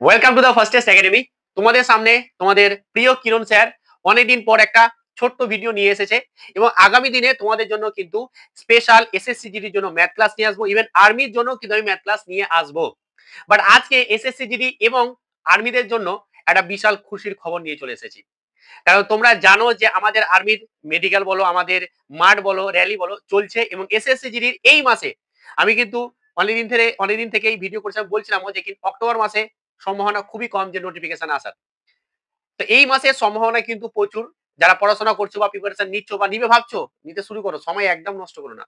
Welcome to the fastest academy. তোমাদের সামনে তোমাদের প্রিয় কিরণ স্যার অনেকদিন পর একটা ছোট্ট ভিডিও নিয়ে এসেছে এবং আগামী দিনে তোমাদের জন্য কিন্তু স্পেশাল এসএসসিজিডির জন্য ম্যাথ ক্লাস নিয়ে আসবো, ইভেন আর্মির জন্য কিন্তু আমি ম্যাথ ক্লাস নিয়ে আসবো। বাট আজকে এসএসসিজিডি এবং আর্মিদের জন্য একটা বিশাল খুশির খবর নিয়ে চলে এসেছি। কারণ তোমরা জানো যে আমাদের আর্মির মেডিকেল বলো, আমাদের মাঠ বলো, র্যালি বলো চলছে এবং এসএসসিজিডির এই মাসে আমি কিন্তু অনেকদিন থেকে এই ভিডিও করছিলাম, বলছিলাম যে কিন্তু অক্টোবর মাসে সম্ভাবনা খুবই কম যে নোটিফিকেশন আসার। তো এই মাসের সম্ভাবনা কিন্তু প্রচুর। যারা পড়াশোনা করছো বা প্রিপারেশন নিচ্ছ বা নিবে ভাবছো, নিতে শুরু করো, সময় একদম নষ্ট করো না।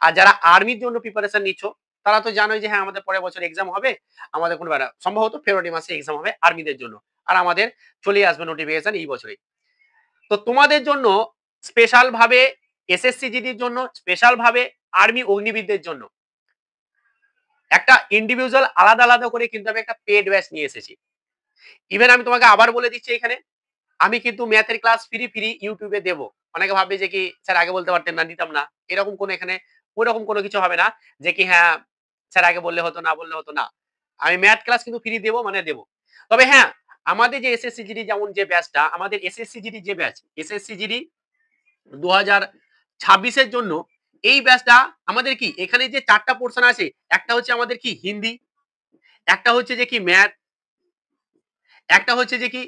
আর যারা আর্মির জন্য প্রিপারেশন নিচ্ছ তারা তো জানোই যে হ্যাঁ আমাদের পরের বছর এক্সাম হবে, আমাদের কোনো ব্যাপার না। সম্ভবত ফেব্রুয়ারি মাসে এক্সাম হবে আর্মিদের জন্য, আর আমাদের চলে আসবে নোটিফিকেশন এই বছরেই। তো তোমাদের জন্য স্পেশাল ভাবে, এসএসসিজিডির জন্য স্পেশাল ভাবে, আর্মি অগ্নিবীরদের জন্য একটা ইন্ডিভিজুয়াল আলাদা আলাদা করে কিন্তু আমি একটা পেড ব্যাচ নিয়ে এসেছি। ইভেন আমি তোমাকে আবার বলে দিচ্ছি এখানে, আমি কিন্তু ম্যাথের ক্লাস ফ্রি ইউটিউবে দেব। অনেকে ভাববে যে কি স্যার আগে বলতে পারতেন না, দিতাম না। এরকম কোনো এখানে ওইরকম কোনো কিছু হবে না যে কি হ্যাঁ স্যার আগে বললে হতো, না বললে হতো না। আমি ম্যাথ ক্লাস কিন্তু ফ্রি দেব, মানে দেব। তবে হ্যাঁ, আমাদের যে এসএসসিজিডি যেমন যে ব্যাচটা, আমাদের এসএসসিজিডি যে ব্যাচ, এসএসসিজিডি 2026 এর জন্য এই ব্যাচটা আমাদের কি এখানে যে 4টা পোরশন আছে, একটা হচ্ছে আমাদের কি হিন্দি, একটা হচ্ছে যে কি ম্যাথ, একটা হচ্ছে যে কি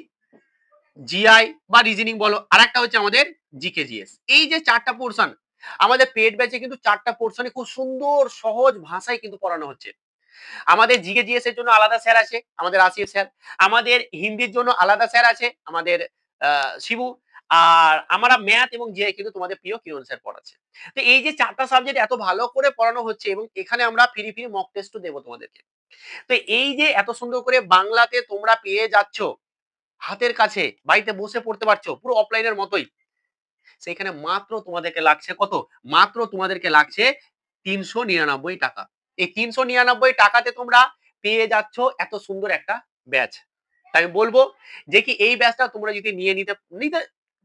জিআই বা রিজনিং বলো, আর একটা হচ্ছে আমাদের জিকে জিএস। এই যে 4টা পোরশন আমাদের পেড ব্যাচে কিন্তু 4টা পোরশনে খুব সুন্দর সহজ ভাষায় কিন্তু পড়ানো হচ্ছে। আমাদের জিকে জিএস এর জন্য আলাদা স্যার আছে, আমাদের আসিফ স্যার। আমাদের হিন্দির জন্য আলাদা স্যার আছে, আমাদের শিবু। আর আমরা ম্যাথ এবং জিআই কিন্তু তোমাদের প্রিয় কিরণ স্যার পড়াচ্ছে। তো এই যে 4টা সাবজেক্ট এত ভালো করে পড়ানো হচ্ছে এবং এখানে আমরা ফ্রি মক টেস্টও দেবো তোমাদেরকে। তো এই যে এত সুন্দর করে বাংলাতে তোমরা পেয়ে যাচ্ছ হাতের কাছে, বাড়িতে বসে পড়তে পারছো পুরো অফলাইনের মতোই, সেখানে মাত্র তোমাদেরকে লাগছে কত? মাত্র তোমাদেরকে লাগছে 399 টাকা। এই 399 টাকাতে তোমরা পেয়ে যাচ্ছ এত সুন্দর একটা ব্যাচ। তাই আমি বলবো যে কি এই ব্যাচটা তোমরা যদি নিতে নিতে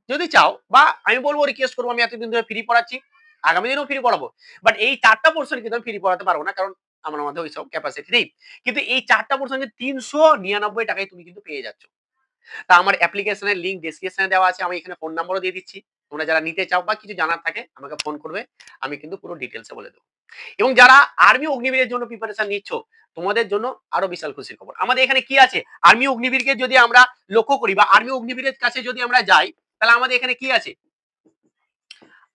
যদি চাও, বা আমি বলবো রিকোয়েস্ট করবো, আমি এতদিন ধরে ফ্রি পড়াচ্ছি, আগামী দিনেও ফ্রি পড়াবো। বাট এই 4টা পোর্শন কিন্তু আমি ফ্রি পড়াতে পারবো না, কারণ আমার মধ্যে ওইসব ক্যাপাসিটি নেই। কিন্তু এই 4টা পোর্শন 399 টাকায় তুমি কিন্তু পেয়ে যাচ্ছ। তা আমার অ্যাপ্লিকেশনের লিংক ডেসক্রিপশনে দেওয়া আছে, আমি এখানে ফোন নাম্বারও দিয়ে দিচ্ছি। তোমরা যারা নিতে চাও বা কিছু জানার থাকে আমাকে ফোন করবে, আমি কিন্তু পুরো ডিটেলসে বলে দেবো। এবং যারা আর্মি অগ্নিবীরের জন্য প্রিপারেশন নিচ্ছ, তোমাদের জন্য আরো বিশাল খুশির খবর। আমাদের এখানে কি আছে, আর্মি অগ্নিবীরকে যদি আমরা লক্ষ্য করি বা আর্মি অগ্নিবীরের কাছে যদি আমরা যাই, তাহলে আমাদের এখানে কি আছে,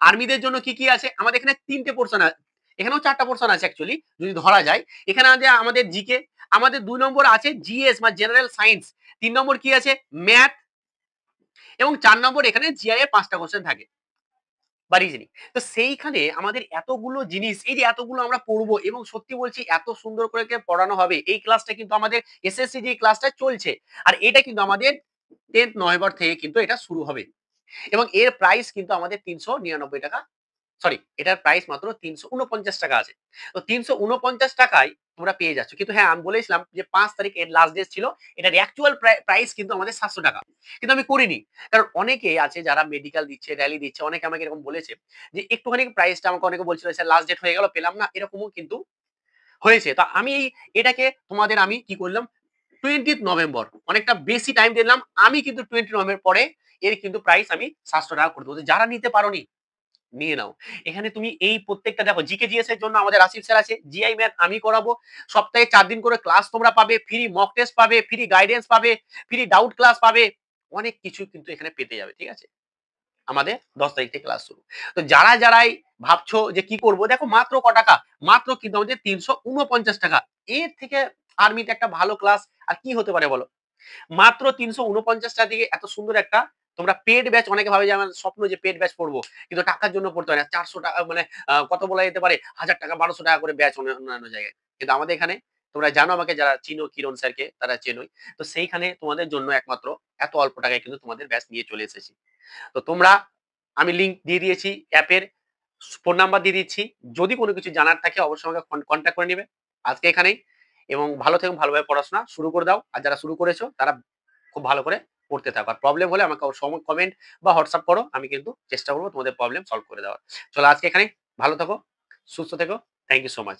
আর্মিদের জন্য কি আছে, আমাদের এখানে 3টে পোর্শন আছে, এখানেও 4টা পোর্শন আছে অ্যাকচুয়ালি যদি ধরা যায়। এখানে আমাদের জিকে, আমাদের 2 নম্বর আছে জিএস বা জেনারেল সায়েন্স, 3 নম্বর কি আছে ম্যাথ, এবং 4 নম্বর এখানে জিআই এর 5টা কোশ্চেন থাকে বা রিজনিং। তো সেইখানে আমাদের এতগুলো জিনিস, এই যে এতগুলো আমরা পড়বো এবং সত্যি বলছি এত সুন্দর করে পড়ানো হবে। এই ক্লাসটা কিন্তু আমাদের এসএসসি যে ক্লাসটা চলছে, আর এটা কিন্তু আমাদের 10th নভেম্বর থেকে কিন্তু এটা শুরু হবে এবং এর প্রাইস কিন্তু আমাদের 399 টাকা। সরি, এটার প্রাইস মাত্র 349 টাকা আছে। তো 349 টাকায় তোমরা পেয়ে যাচ্ছ। কিন্তু হ্যাঁ আমি বলেছিলাম যে 5 তারিখ এর লাস্ট ডেট ছিল, এটার অ্যাকচুয়াল প্রাইস কিন্তু আমাদের 700 টাকা, কিন্তু আমি করিনি। কারণ অনেকে আছে যারা মেডিকেল দিচ্ছে, র্যালি দিচ্ছে, অনেকে আমাকে এরকম বলেছে যে একটুখানি প্রাইসটা, আমাকে অনেকে বলছিল স্যার লাস্ট ডেট হয়ে গেল পেলাম না, এরকমও কিন্তু হয়েছে। তো আমি এটাকে তোমাদের আমি কি করলাম, 20 নভেম্বর অনেকটা বেশি টাইম দিলাম, আমি কিন্তু 20 নভেম্বর পরে এর কিন্তু প্রাইস আমি 700 টাকা করে দেবো। যারা নিতে পারোনি নিয়ে নাও। এখানে তুমি এই প্রত্যেকটা দেখো, জিকে জিএস এর জন্য আমাদের আসিফ স্যার আছে, জিআই ম্যাথ আমি করাবো। সপ্তাহে 4 দিন করে ক্লাস তোমরা পাবে, ফ্রি মক টেস্ট পাবে, ফ্রি গাইডেন্স পাবে, ফ্রি ডাউট ক্লাস পাবে। অনেক কিছু কিন্তু এখানে পেতে যাবে, ঠিক আছে? আমাদের 10 তারিখ থেকে ক্লাস শুরু। তো যারাই ভাবছো যে কি করব, দেখো মাত্র ক টাকা, মাত্র কিন্তু আমাদের 349 টাকা। এর থেকে আর্মিতে একটা ভালো ক্লাস আর কি হতে পারে বলো? মাত্র 349 টাকা দিয়ে এত সুন্দর একটা তোমরা পেড ব্যাচ, অনেকে ভাবে যে আমার স্বপ্ন যে পেড ব্যাচ পড়বো, কিন্তু টাকার জন্য পড়তে হয় না। 400 টাকা মানে কত বলা যেতে পারে, 1000 টাকা 1200 টাকা করে ব্যাচ অন্যান্য জায়গায়। কিন্তু আমাদের এখানে তোমরা জানো, আমাকে যারা চিনো কিরণ স্যারকে তারা চেনোই। তো সেইখানে তোমাদের জন্য একমাত্র এত অল্প টাকায় কিন্তু তোমাদের ব্যাচ নিয়ে চলে এসেছি। তো তোমরা, আমি লিংক দিয়ে দিয়েছি অ্যাপের, ফোন নাম্বার দিয়ে দিচ্ছি। যদি কোনো কিছু জানার থাকে অবশ্যই আমাকে কন্ট্যাক্ট করে নিবে। আজকে এখানেই, এবং ভালো থেকো, ভালোভাবে পড়াশোনা শুরু করে দাও। আর যারা শুরু করেছো তারা খুব ভালো করে পড়তে থাকো। আর প্রবলেম হলে আমাকে কমেন্ট বা হোয়াটসঅ্যাপ করো, আমি কিন্তু চেষ্টা করবো তোমাদের প্রবলেম সলভ করে দেওয়ার। চলো আজকে এখানেই, ভালো থাকো, সুস্থ থেকো। Thank you so much.